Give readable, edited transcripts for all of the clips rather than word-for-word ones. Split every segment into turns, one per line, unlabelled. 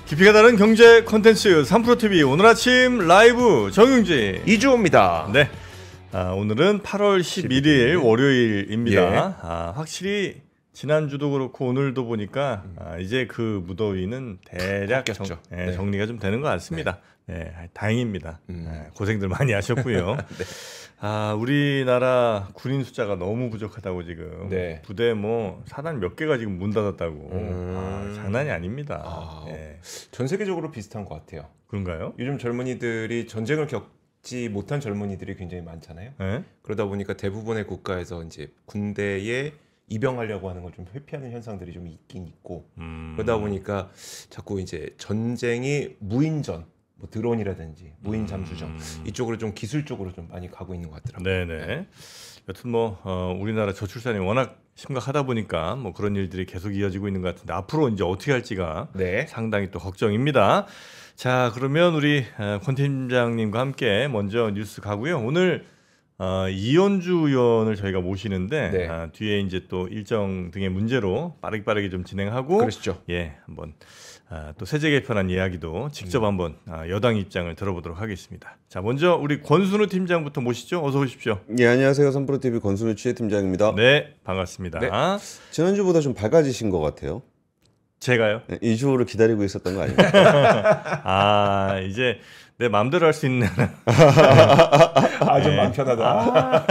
깊이가 다른 경제 콘텐츠 3프로TV 오늘 아침 라이브 정용진
이주호입니다.
네, 오늘은 8월 11일 월요일입니다.
예.
확실히 지난주도 그렇고 오늘도 보니까 이제 그 무더위는 대략
네.
정리가 좀 되는 것 같습니다. 네, 다행입니다. 고생들 많이 하셨고요.
네.
우리나라 군인 숫자가 너무 부족하다고 지금
네.
부대 뭐 사단 몇 개가 지금 문 닫았다고 장난이 아닙니다. 네.
전 세계적으로 비슷한 것 같아요.
그런가요?
요즘 젊은이들이 전쟁을 겪지 못한 젊은이들이 굉장히 많잖아요.
네?
그러다 보니까 대부분의 국가에서 이제 군대에 입영하려고 하는 걸 좀 회피하는 현상들이 좀 있긴 있고 그러다 보니까 자꾸 이제 전쟁이 무인전 뭐 드론이라든지 무인 잠수정 이쪽으로 좀 기술적으로 좀 많이 가고 있는 것 같더라고요.
네네. 여튼 뭐 우리나라 저출산이 워낙 심각하다 보니까 뭐 그런 일들이 계속 이어지고 있는 것 같은데 앞으로 이제 어떻게 할지가
네.
상당히 또 걱정입니다. 자, 그러면 우리 권 팀장님과 함께 먼저 뉴스 가고요. 오늘 이현주 의원을 저희가 모시는데
네.
뒤에 이제 또 일정 등의 문제로 빠르게 좀 진행하고
그러시죠.
예, 한번 또 세제 개편안 이야기도 직접 한번 여당 입장을 들어보도록 하겠습니다. 자, 먼저 우리 권순우 팀장부터 모시죠. 어서 오십시오.
예, 안녕하세요. 3프로TV 권순우 취재팀장입니다.
네, 반갑습니다.
네.
지난주보다 좀 밝아지신 것 같아요.
제가요?
네, 이주호를 기다리고 있었던 거 아닙니까?
이제 내 마음대로 할 수 있는
좀 마음 편하다.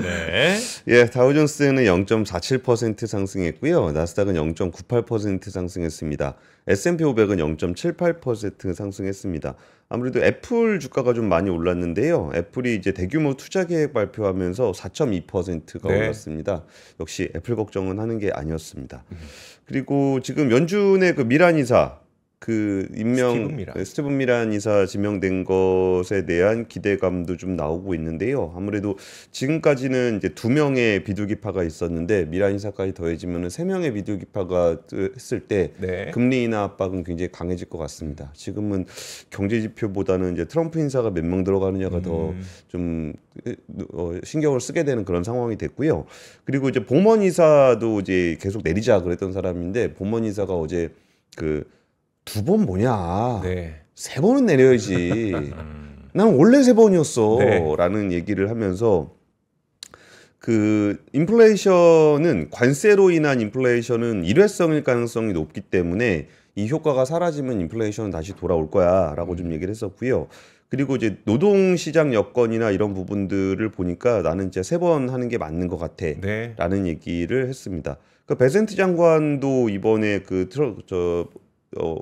네.
예, 다우존스는 0.47% 상승했고요. 나스닥은 0.98% 상승했습니다. S&P 500은 0.78% 상승했습니다. 아무래도 애플 주가가 좀 많이 올랐는데요. 애플이 이제 대규모 투자 계획 발표하면서 4.2%가
네.
올랐습니다. 역시 애플 걱정은 하는 게 아니었습니다. 그리고 지금 연준의 그 미란 이사 그 스티븐 미란 이사 지명된 것에 대한 기대감도 좀 나오고 있는데요. 아무래도 지금까지는 이제 2명의 비둘기파가 있었는데 미란 이사까지 더해지면 3명의 비둘기파가 했을 때
네.
금리 인하 압박은 굉장히 강해질 것 같습니다. 지금은 경제 지표보다는 이제 트럼프 인사가 몇 명 들어가느냐가 더 좀 신경을 쓰게 되는 그런 상황이 됐고요. 그리고 이제 봉먼 이사도 이제 계속 내리자 그랬던 사람인데 봉먼 이사가 어제 그 2번 뭐냐?
네.
3번은 내려야지. 난 원래 3번이었어.
네.
라는 얘기를 하면서 그 인플레이션은 관세로 인한 인플레이션은 일회성일 가능성이 높기 때문에 이 효과가 사라지면 인플레이션은 다시 돌아올 거야라고 좀 얘기를 했었고요. 그리고 이제 노동시장 여건이나 이런 부분들을 보니까 나는 진짜 3번 하는 게 맞는 것 같아.
네.
라는 얘기를 했습니다. 그 베센트 장관도 이번에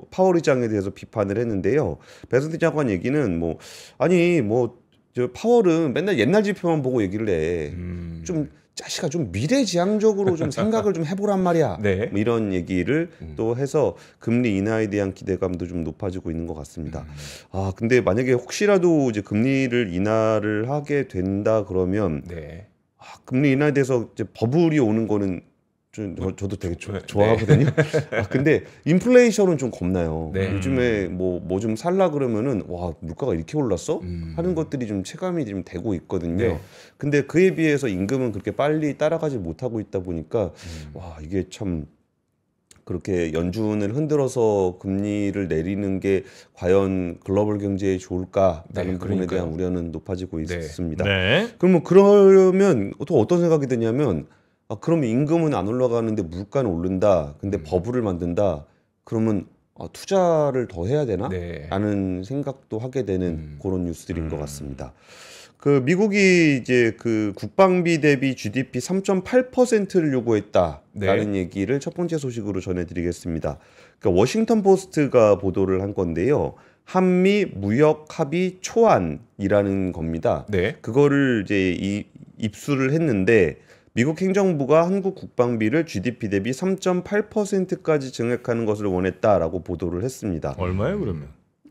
파월 의장에 대해서 비판을 했는데요. 베센트 장관 얘기는 저 파월은 맨날 옛날 지표만 보고 얘기를 해. 좀 자식아 좀 미래지향적으로 좀 생각을 좀 해보란 말이야.
네.
뭐 이런 얘기를 또 해서 금리 인하에 대한 기대감도 좀 높아지고 있는 것 같습니다. 근데 만약에 혹시라도 이제 금리를 인하를 하게 된다 그러면
네.
금리 인하에 대해서 이제 버블이 오는 거는 저도 되게 좋아하거든요. 근데 인플레이션은 좀 겁나요.
네.
요즘에 뭐 좀 살라 그러면은 와 물가가 이렇게 올랐어? 하는 것들이 좀 체감이 좀 되고 있거든요.
네.
근데 그에 비해서 임금은 그렇게 빨리 따라가지 못하고 있다 보니까 와 이게 참 그렇게 연준을 흔들어서 금리를 내리는 게 과연 글로벌 경제에 좋을까라는 부분에 대한 우려는 높아지고 있습니다.
네.
그러면 또 어떤 생각이 드냐면 그러면 임금은 안 올라가는데 물가는 오른다. 근데 버블을 만든다. 그러면 투자를 더 해야 되나?
네.
라는 생각도 하게 되는 그런 뉴스들인 것 같습니다. 그 미국이 이제 그 국방비 대비 GDP 3.8%를 요구했다라는 얘기를 첫 번째 소식으로 전해드리겠습니다. 그러니까 워싱턴 포스트가 보도를 한 건데요. 한미 무역 합의 초안이라는 겁니다.
네.
그거를 이제 입수를 했는데 미국 행정부가 한국 국방비를 GDP 대비 3.8%까지 증액하는 것을 원했다라고 보도를 했습니다.
얼마예요, 그러면?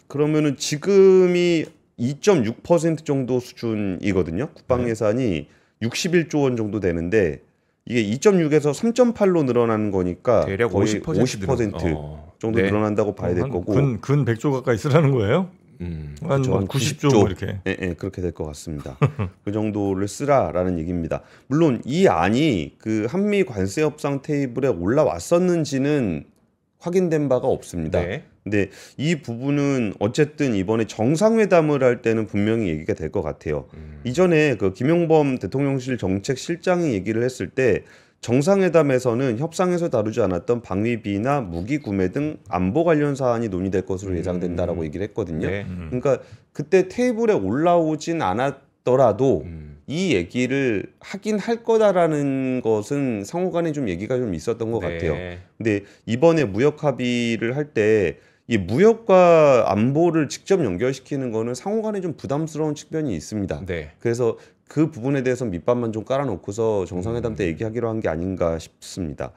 그러면은 지금이 2.6% 정도 수준이거든요. 국방 예산이 61조 원 정도 되는데 이게 2.6에서 3.8로 늘어나는 거니까
대략
거의
50%
50% 정도 늘어난다고 봐야 될 거고.
근 100조 가까이 쓰라는 거예요? 한 90조 이렇게.
예, 그렇게 될 것 같습니다. 그 정도를 쓰라라는 얘기입니다. 물론 이 안이 그 한미 관세 협상 테이블에 올라왔었는지는 확인된 바가 없습니다.
네.
근데 이 부분은 어쨌든 이번에 정상회담을 할 때는 분명히 얘기가 될 것 같아요. 이전에 그 김용범 대통령실 정책실장이 얘기를 했을 때 정상회담에서는 협상에서 다루지 않았던 방위비나 무기 구매 등 안보 관련 사안이 논의될 것으로 예상된다라고 얘기를 했거든요.
네.
그러니까 그때 테이블에 올라오진 않았더라도 이 얘기를 하긴 할 거다라는 것은 상호간에 좀 얘기가 좀 있었던 것 같아요. 근데 이번에 무역 합의를 할 때 이 무역과 안보를 직접 연결시키는 거는 상호간에 좀 부담스러운 측면이 있습니다.
네.
그래서 그 부분에 대해서 밑밥만 좀 깔아놓고서 정상회담 때 얘기하기로 한 게 아닌가 싶습니다.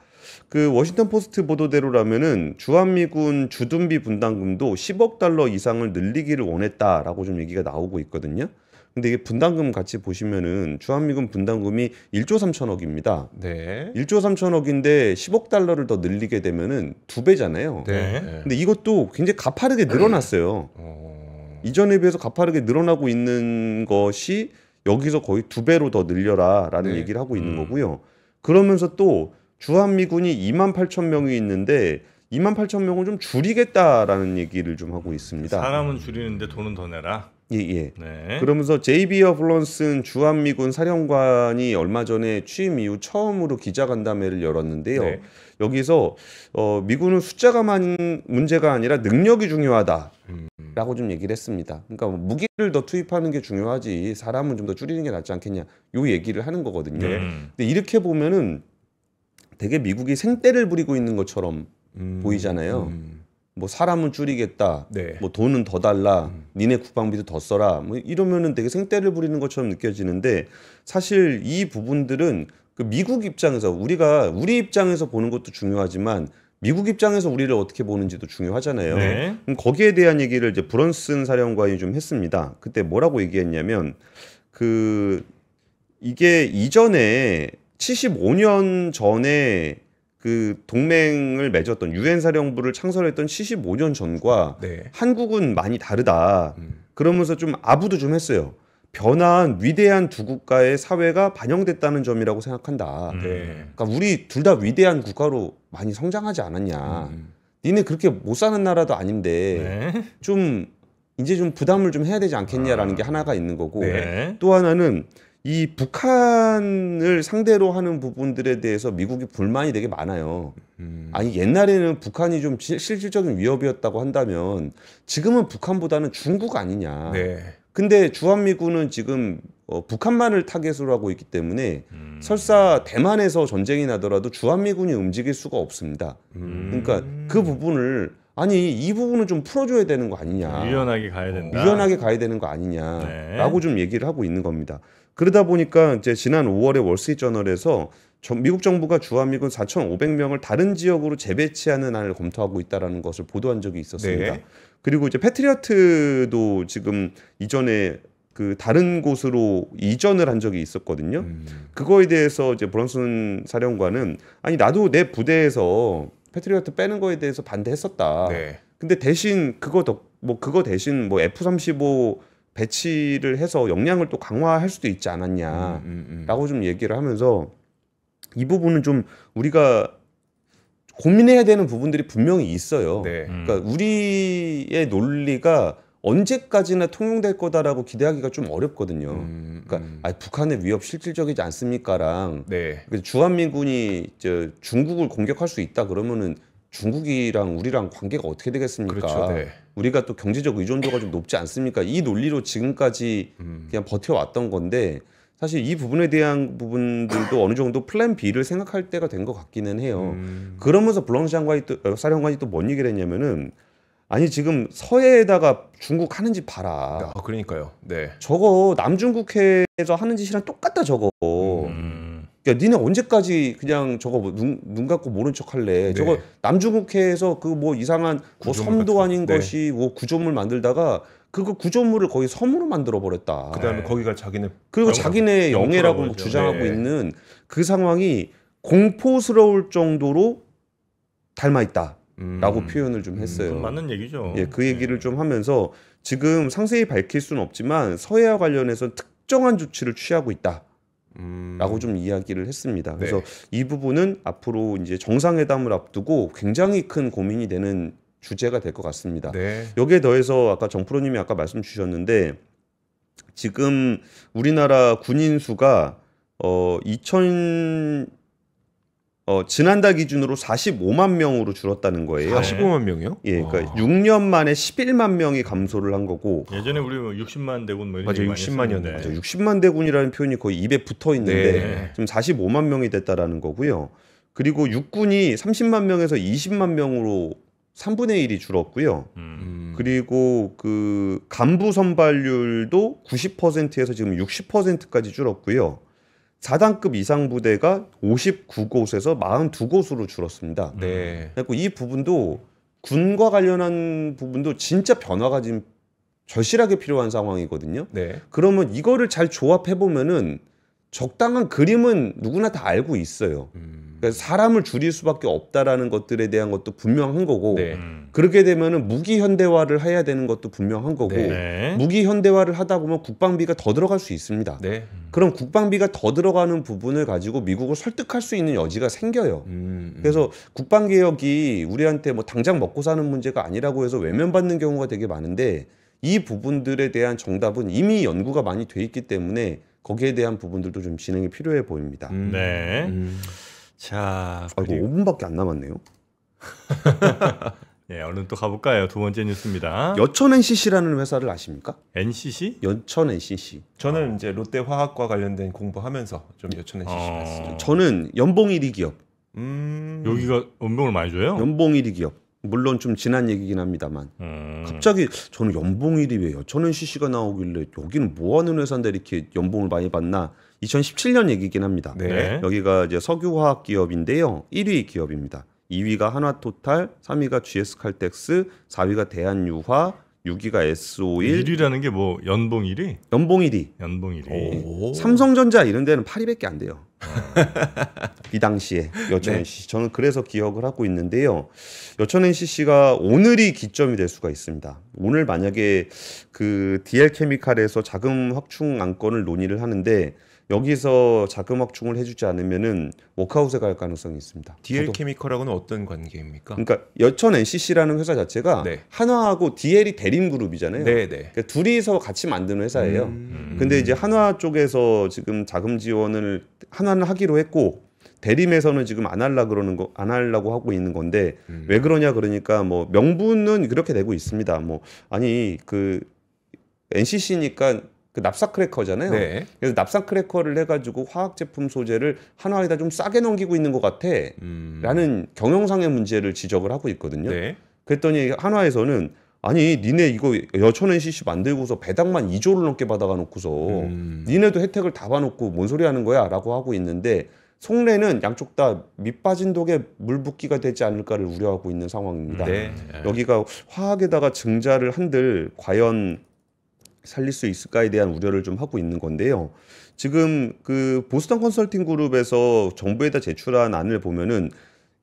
그 워싱턴 포스트 보도대로라면은 주한미군 주둔비 분담금도 10억 달러 이상을 늘리기를 원했다라고 좀 얘기가 나오고 있거든요. 근데 이게 분담금 같이 보시면은 주한미군 분담금이 1조 3천억입니다.
네.
1조 3천억인데 10억 달러를 더 늘리게 되면은 2배잖아요.
네.
근데 이것도 굉장히 가파르게 늘어났어요. 이전에 비해서 가파르게 늘어나고 있는 것이 여기서 거의 2배로 더 늘려라라는
네.
얘기를 하고 있는 거고요. 그러면서 또 주한미군이 2만 8천 명이 있는데 2만 8천 명을 좀 줄이겠다라는 얘기를 좀 하고 있습니다.
사람은 줄이는데 돈은 더 내라.
예.
네.
그러면서 제이비어 블런슨 주한미군 사령관이 얼마 전에 취임 이후 처음으로 기자간담회를 열었는데요.
네.
여기서 미군은 숫자가 문제가 아니라 능력이 중요하다라고 좀 얘기를 했습니다. 그러니까 뭐 무기를 더 투입하는 게 중요하지 사람은 좀 더 줄이는 게 낫지 않겠냐 요 얘기를 하는 거거든요. 근데 이렇게 보면은 되게 미국이 생떼를 부리고 있는 것처럼 보이잖아요. 뭐 사람은 줄이겠다,
네.
뭐 돈은 더 달라, 니네 국방비도 더 써라, 뭐 이러면은 되게 생떼를 부리는 것처럼 느껴지는데 사실 이 부분들은 그 미국 입장에서 우리 입장에서 보는 것도 중요하지만 미국 입장에서 우리를 어떻게 보는지도 중요하잖아요.
네.
거기에 대한 얘기를 이제 브런슨 사령관이 좀 했습니다. 그때 뭐라고 얘기했냐면 이게 이전에 75년 전에 그 동맹을 맺었던 유엔 사령부를 창설했던 75년 전과
네.
한국은 많이 다르다. 그러면서 좀 아부도 좀 했어요. 변화한 위대한 두 국가의 사회가 반영됐다는 점이라고 생각한다.
네.
그러니까 우리 둘 다 위대한 국가로 많이 성장하지 않았냐. 니네 그렇게 못 사는 나라도 아닌데
네.
좀 이제 좀 부담을 좀 해야 되지 않겠냐라는 게 하나가 있는 거고
네.
또 하나는 이 북한을 상대로 하는 부분들에 대해서 미국이 불만이 되게 많아요. 아니 옛날에는 북한이 좀 실질적인 위협이었다고 한다면 지금은 북한보다는 중국 아니냐.
네.
근데 주한미군은 지금 북한만을 타겟으로 하고 있기 때문에 설사 대만에서 전쟁이 나더라도 주한미군이 움직일 수가 없습니다. 그러니까 그 부분을 이 부분은 좀 풀어줘야 되는 거 아니냐.
유연하게 가야 된다.
유연하게 가야 되는 거 아니냐라고
네.
좀 얘기를 하고 있는 겁니다. 그러다 보니까 이제 지난 5월에 월스트리트저널에서 미국 정부가 주한미군 4,500명을 다른 지역으로 재배치하는 안을 검토하고 있다라는 것을 보도한 적이 있었습니다.
네.
그리고 이제 패트리어트도 지금 이전에 그 다른 곳으로 이전을 한 적이 있었거든요. 그거에 대해서 이제 브런슨 사령관은 나도 내 부대에서 패트리어트 빼는 거에 대해서 반대했었다.
네.
근데 대신 그거 대신 F-35 배치를 해서 역량을 또 강화할 수도 있지 않았냐라고 좀 얘기를 하면서 이 부분은 좀 우리가 고민해야 되는 부분들이 분명히 있어요.
네.
그러니까 우리의 논리가 언제까지나 통용될 거다라고 기대하기가 좀 어렵거든요. 그러니까 북한의 위협 실질적이지 않습니까랑
네.
주한미군이 중국을 공격할 수 있다 그러면은 중국이랑 우리랑 관계가 어떻게 되겠습니까?
그렇죠. 네.
우리가 또 경제적 의존도가 좀 높지 않습니까? 이 논리로 지금까지 그냥 버텨왔던 건데 사실 이 부분에 대한 부분들도 어느 정도 플랜 B를 생각할 때가 된 것 같기는 해요. 그러면서 블런슨 사령관이 또 뭔 얘기를 했냐면은 지금 서해에다가 중국 하는 짓 봐라.
그러니까요. 네.
저거 남중국해에서 하는 짓이랑 똑같다 저거. 야, 니네 언제까지 그냥 저거 눈 감고 모른 척 할래?
네.
저거 남중국해에서 그 뭐 이상한 섬도 아닌
네.
것이 뭐 구조물 만들다가 그거 구조물을 거의 섬으로 만들어 버렸다.
그다음에 거기가 자기네
그리고 자기네 영해라고
영토라고
주장하고
네.
있는 그 상황이 공포스러울 정도로 닮아 있다라고 표현을 좀 했어요.
맞는 얘기죠.
예, 그 얘기를 좀 하면서 지금 상세히 밝힐 수는 없지만 서해와 관련해서 특정한 조치를 취하고 있다. 라고 좀 이야기를 했습니다. 그래서 이 부분은 앞으로 이제 정상회담을 앞두고 굉장히 큰 고민이 되는 주제가 될 것 같습니다.
네.
여기에 더해서 아까 정프로님이 아까 말씀 주셨는데 지금 우리나라 군인 수가 지난달 기준으로 45만 명으로 줄었다는 거예요.
45만 명이요?
예, 그러니까 6년 만에 11만 명이 감소를 한 거고.
예전에 우리 60만 대군 뭐 이런
맞아요,
얘기 많이
60만이었는데.
했었는데.
60만 대군이라는 표현이 거의 입에 붙어 있는데
네.
지금 45만 명이 됐다라는 거고요. 그리고 육군이 30만 명에서 20만 명으로 3분의 1이 줄었고요. 그리고 그 간부 선발률도 90%에서 지금 60%까지 줄었고요. 4단급 이상 부대가 59곳에서 42곳으로 줄었습니다.
네.
그리고 이 부분도 군과 관련한 부분도 진짜 변화가 지금 절실하게 필요한 상황이거든요.
네.
그러면 이거를 잘 조합해 보면은 적당한 그림은 누구나 다 알고 있어요. 그래서 사람을 줄일 수밖에 없다라는 것들에 대한 것도 분명한 거고,
네.
그렇게 되면은 무기 현대화를 해야 되는 것도 분명한 거고,
네.
무기 현대화를 하다 보면 국방비가 더 들어갈 수 있습니다.
네.
그럼 국방비가 더 들어가는 부분을 가지고 미국을 설득할 수 있는 여지가 생겨요. 그래서 국방개혁이 우리한테 뭐 당장 먹고 사는 문제가 아니라고 해서 외면받는 경우가 되게 많은데, 이 부분들에 대한 정답은 이미 연구가 많이 돼 있기 때문에 거기에 대한 부분들도 좀 진행이 필요해 보입니다.
네. 자,
아이고 5분밖에 안 남았네요.
예, 얼른 또 가볼까요? 두 번째 뉴스입니다.
여천 NCC라는 회사를 아십니까?
NCC?
여천 NCC.
저는 이제 롯데화학과 관련된 공부하면서 좀 여천에 시시했습니다.
저는 연봉 1위 기업.
여기가 연봉을 많이 줘요?
연봉 1위 기업. 물론 좀 지난 얘기긴 합니다만 갑자기 저는 연봉 1위 왜 여천 NCC가 나오길래 여기는 뭐하는 회사인데 이렇게 연봉을 많이 받나 2017년 얘기긴 합니다.
네.
여기가 이제 석유화학 기업인데요. 1위 기업입니다. 2위가 한화토탈, 3위가 GS칼텍스, 4위가 대한유화, 6위가 S51.
1위라는 게 뭐 연봉 1위?
연봉 1위.
연봉 1위.
삼성전자 이런 데는 8위밖에 안 돼요. 이 당시에 여천 NCC 저는 그래서 기억을 하고 있는데요. 여천 NCC가 오늘이 기점이 될 수가 있습니다. 오늘 만약에 그 DL 케미칼에서 자금 확충 안건을 논의를 하는데 여기서 자금 확충을 해주지 않으면은 워크아웃에 갈 가능성이 있습니다.
DL 케미컬하고는 어떤 관계입니까?
그러니까 여천 NCC라는 회사 자체가
네.
한화하고 DL이 대림 그룹이잖아요.
네, 네.
그러니까 둘이서 같이 만드는 회사예요. 근데 이제 한화 쪽에서 지금 자금 지원을 한화는 하기로 했고 대림에서는 지금 안 하려고 하고 있는 건데 왜 그러냐 그러니까 뭐 명분은 그렇게 되고 있습니다. 뭐 아니 그 NCC니까 그 납사 크래커잖아요.
네.
그래서 납사 크래커를 해가지고 화학 제품 소재를 한화에다 좀 싸게 넘기고 있는 것 같아.라는 경영상의 문제를 지적을 하고 있거든요.
네.
그랬더니 한화에서는 아니 니네 이거 여천 NCC 만들고서 배당만 2조를 넘게 받아가 놓고서 니네도 혜택을 다 봐놓고 뭔 소리 하는 거야?라고 하고 있는데 속내는 양쪽 다 밑빠진 독에 물 붓기가 되지 않을까를 우려하고 있는 상황입니다.
네.
여기가 화학에다가 증자를 한들 과연 살릴 수 있을까에 대한 우려를 좀 하고 있는 건데요. 지금 그 보스턴 컨설팅 그룹에서 정부에다 제출한 안을 보면은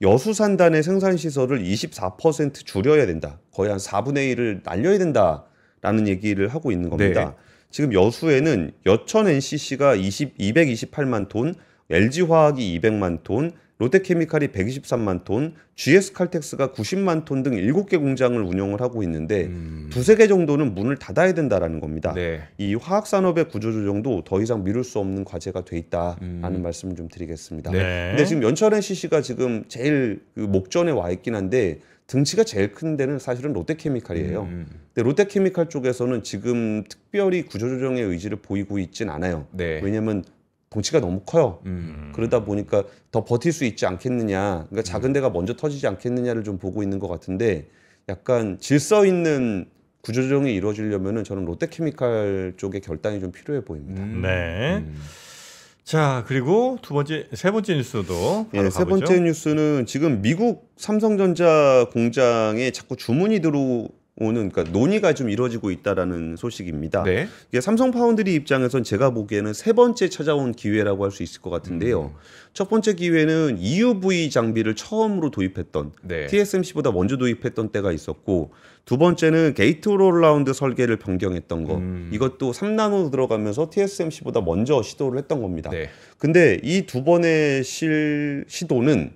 여수산단의 생산 시설을 24% 줄여야 된다. 거의 한 4분의 1을 날려야 된다라는 얘기를 하고 있는 겁니다.
네.
지금 여수에는 여천 NCC가 228만 톤, LG화학이 200만 톤, 롯데케미칼이 123만 톤, GS칼텍스가 90만 톤 등 7개 공장을 운영을 하고 있는데 두세 개 정도는 문을 닫아야 된다라는 겁니다.
네.
이 화학산업의 구조조정도 더 이상 미룰 수 없는 과제가 돼 있다라는 말씀을 좀 드리겠습니다.
네.
근데 지금 연천 NCC가 지금 제일 그 목전에 와 있긴 한데 등치가 제일 큰 데는 사실은 롯데케미칼이에요. 근데 롯데케미칼 쪽에서는 지금 특별히 구조조정의 의지를 보이고 있진 않아요.
네.
왜냐하면 덩치가 너무 커요. 그러다 보니까 더 버틸 수 있지 않겠느냐. 그러니까 작은 데가 먼저 터지지 않겠느냐를 좀 보고 있는 것 같은데 약간 질서 있는 구조조정이 이루어지려면은 저는 롯데케미칼 쪽의 결단이 좀 필요해 보입니다.
네. 자, 그리고 세 번째 뉴스도 바로
세
가보죠.
번째 뉴스는 지금 미국 삼성전자 공장에 자꾸 주문이 그러니까 논의가 좀 이루어지고 있다라는 소식입니다.
네.
이게 삼성 파운드리 입장에선 제가 보기에는 세 번째 찾아온 기회라고 할 수 있을 것 같은데요. 첫 번째 기회는 EUV 장비를 처음으로 도입했던
네.
TSMC보다 먼저 도입했던 때가 있었고, 두 번째는 게이트 올라운드 설계를 변경했던 거. 이것도 3나노 들어가면서 TSMC보다 먼저 시도를 했던 겁니다.
네.
근데 이 두 번의 시도는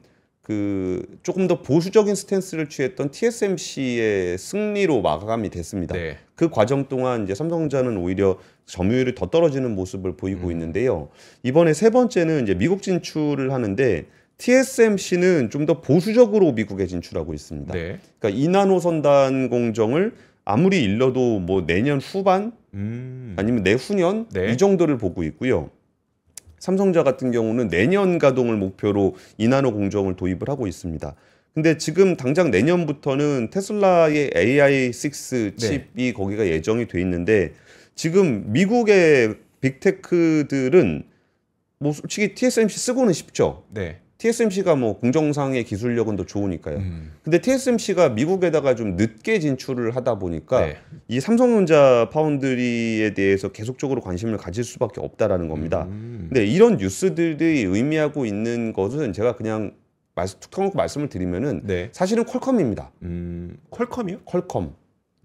조금 더 보수적인 스탠스를 취했던 TSMC의 승리로 마감이 됐습니다.
네.
그 과정 동안 이제 삼성전자는 오히려 점유율이 더 떨어지는 모습을 보이고 있는데요. 이번에 세 번째는 이제 미국 진출을 하는데 TSMC는 좀 더 보수적으로 미국에 진출하고 있습니다.
네.
그러니까 2나노 선단 공정을 아무리 일러도 뭐 내년 후반 아니면 내후년
네.
이 정도를 보고 있고요. 삼성전자 같은 경우는 내년 가동을 목표로 2나노 공정을 도입을 하고 있습니다. 근데 지금 당장 내년부터는 테슬라의 AI6 칩이 거기가 예정이 돼 있는데, 지금 미국의 빅테크들은 뭐 솔직히 TSMC 쓰고는 싶죠.
네.
TSMC가 뭐 공정상의 기술력은 더 좋으니까요. 근데 TSMC가 미국에다가 좀 늦게 진출을 하다 보니까
네.
이 삼성전자 파운드리에 대해서 계속적으로 관심을 가질 수밖에 없다라는 겁니다. 근데 이런 뉴스들이 의미하고 있는 것은 제가 그냥 툭 터놓고 말씀을 드리면은
네.
사실은 퀄컴입니다.
퀄컴이요?
퀄컴.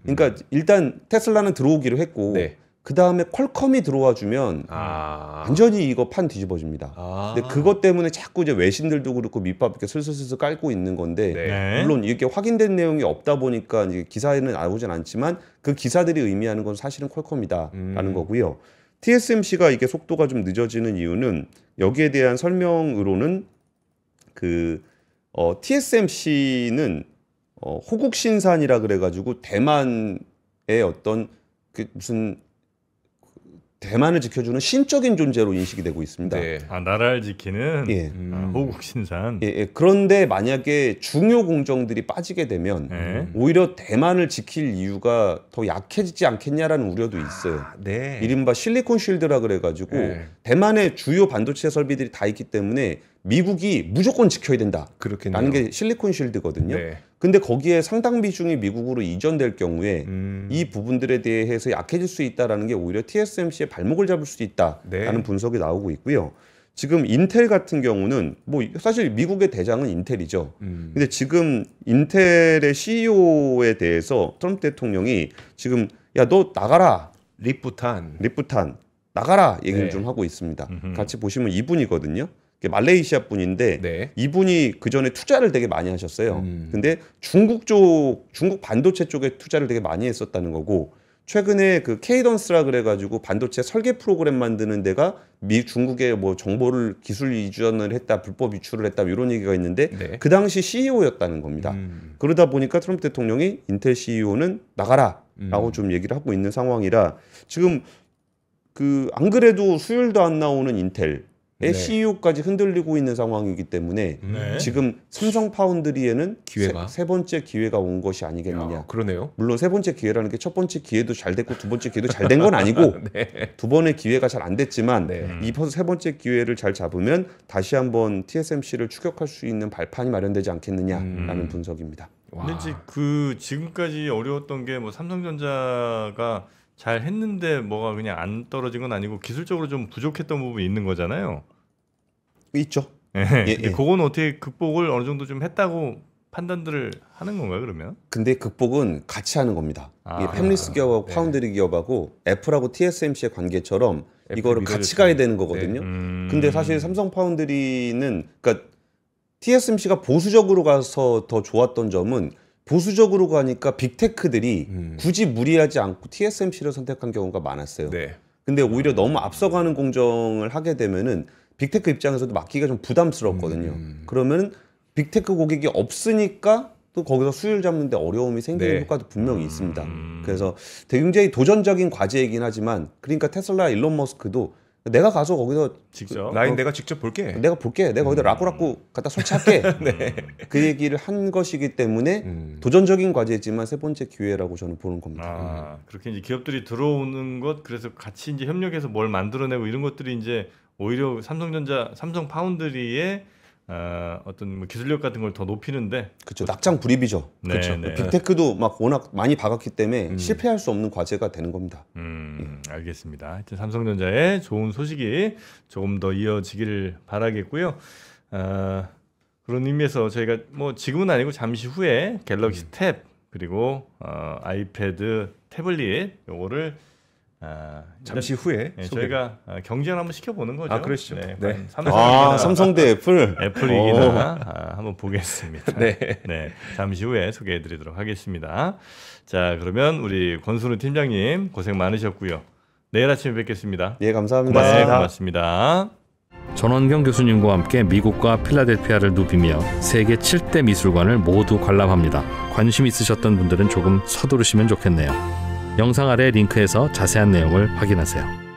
그러니까 일단 테슬라는 들어오기로 했고,
네.
그 다음에 퀄컴이 들어와 주면 완전히 이거 판 뒤집어집니다. 근데 그것 때문에 자꾸 이제 외신들도 그렇고 밑밥 이렇게 슬슬슬슬 깔고 있는 건데,
네.
물론 이렇게 확인된 내용이 없다 보니까 이제 기사에는 나오진 않지만 그 기사들이 의미하는 건 사실은 퀄컴이다라는 거고요. TSMC가 이게 속도가 좀 늦어지는 이유는 여기에 대한 설명으로는 TSMC는 호국 신산이라 그래가지고 대만의 어떤 무슨 대만을 지켜주는 신적인 존재로 인식이 되고 있습니다.
네.
나라를 지키는
예.
호국 신산.
예. 그런데 만약에 중요 공정들이 빠지게 되면 오히려 대만을 지킬 이유가 더 약해지지 않겠냐라는 우려도 있어요.
네.
이른바 실리콘 쉴드라 그래가지고
네.
대만의 주요 반도체 설비들이 다 있기 때문에 미국이 무조건 지켜야 된다.
그렇겠네요.
라는 게 실리콘 쉴드거든요.
네.
근데 거기에 상당 비중이 미국으로 이전될 경우에 이 부분들에 대해서 약해질 수 있다라는 게 오히려 TSMC의 발목을 잡을 수 있다라는
네.
분석이 나오고 있고요. 지금 인텔 같은 경우는 뭐 사실 미국의 대장은 인텔이죠. 근데 지금 인텔의 CEO에 대해서 트럼프 대통령이 지금 야, 너 나가라.
리프탄.
나가라 얘기를
네.
좀 하고 있습니다. 같이 보시면 이분이거든요. 말레이시아 분인데
네.
이분이 그 전에 투자를 되게 많이 하셨어요. 근데 중국 반도체 쪽에 투자를 되게 많이 했었다는 거고, 최근에 그 케이던스라 그래가지고 반도체 설계 프로그램 만드는 데가 중국에 뭐 정보를 기술 이전을 했다, 불법 유출을 했다 이런 얘기가 있는데
네.
그 당시 CEO였다는 겁니다. 그러다 보니까 트럼프 대통령이 인텔 CEO는 나가라라고 좀 얘기를 하고 있는 상황이라 지금 안 그래도 수율도 안 나오는 인텔
네.
CEO까지 흔들리고 있는 상황이기 때문에
네.
지금 삼성 파운드리에는
기회가?
세 번째 기회가 온 것이 아니겠느냐.
그러네요.
물론 세 번째 기회라는 게 첫 번째 기회도 잘 됐고 두 번째 기회도 잘 된 건 아니고
네.
두 번의 기회가 잘 안 됐지만
네.
이 세 번째 기회를 잘 잡으면 다시 한번 TSMC를 추격할 수 있는 발판이 마련되지 않겠느냐라는 분석입니다.
근데 이제 지금까지 어려웠던 게 뭐 삼성전자가 잘 했는데 뭐가 그냥 안 떨어진 건 아니고 기술적으로 좀 부족했던 부분이 있는 거잖아요.
있죠.
근데 그건 어떻게 극복을 어느 정도 좀 했다고 판단들을 하는 건가요, 그러면?
근데 극복은 같이 하는 겁니다.
아,
이게 팹리스 기업하고
네.
파운드리 기업하고 애플하고 TSMC의 관계처럼
애플
이거를
미래를
같이 가야
좀-
되는 거거든요.
네.
근데 사실 삼성 파운드리는 그러니까 TSMC가 보수적으로 가서 더 좋았던 점은 보수적으로 가니까 빅테크들이 굳이 무리하지 않고 TSMC를 선택한 경우가 많았어요.
네.
근데 오히려 너무 앞서가는 공정을 하게 되면은 빅테크 입장에서도 맡기가 좀 부담스럽거든요. 그러면 빅테크 고객이 없으니까 또 거기서 수율 잡는데 어려움이 생기는
네.
효과도 분명히 있습니다. 그래서 굉장히 도전적인 과제이긴 하지만, 그러니까 테슬라 일론 머스크도 내가 가서 거기서
직접
라인 내가 직접 볼게.
내가 볼게. 내가 거기다 라꾸라꾸 갖다 설치할게. 그 얘기를 한 것이기 때문에 도전적인 과제지만 세 번째 기회라고 저는 보는 겁니다.
그렇게 이제 기업들이 들어오는 것, 그래서 같이 이제 협력해서 뭘 만들어내고 이런 것들이 이제 오히려 삼성 파운드리의 어떤 뭐 기술력 같은 걸 더 높이는데
그렇죠. 낙장 불입이죠.
네,
그렇죠.
네.
빅테크도 막 워낙 많이 박았기 때문에 실패할 수 없는 과제가 되는 겁니다.
알겠습니다. 하여튼 삼성전자의 좋은 소식이 조금 더 이어지기를 바라겠고요. 그런 의미에서 저희가 뭐 지금은 아니고 잠시 후에 갤럭시 탭 그리고 아이패드 태블릿 요거를
잠시 후에
네, 저희가 경쟁을 한번 시켜보는 거죠.
아, 그러시죠.
네,
네.
삼성 대 애플.
애플이 이기나 한번 보겠습니다.
네.
네, 잠시 후에 소개해드리도록 하겠습니다. 자, 그러면 우리 권순우 팀장님 고생 많으셨고요. 내일 아침에 뵙겠습니다.
예, 감사합니다.
네, 고맙습니다.
전원경 교수님과 함께 미국과 필라델피아를 누비며 세계 7대 미술관을 모두 관람합니다. 관심 있으셨던 분들은 조금 서두르시면 좋겠네요. 영상 아래 링크에서 자세한 내용을 확인하세요.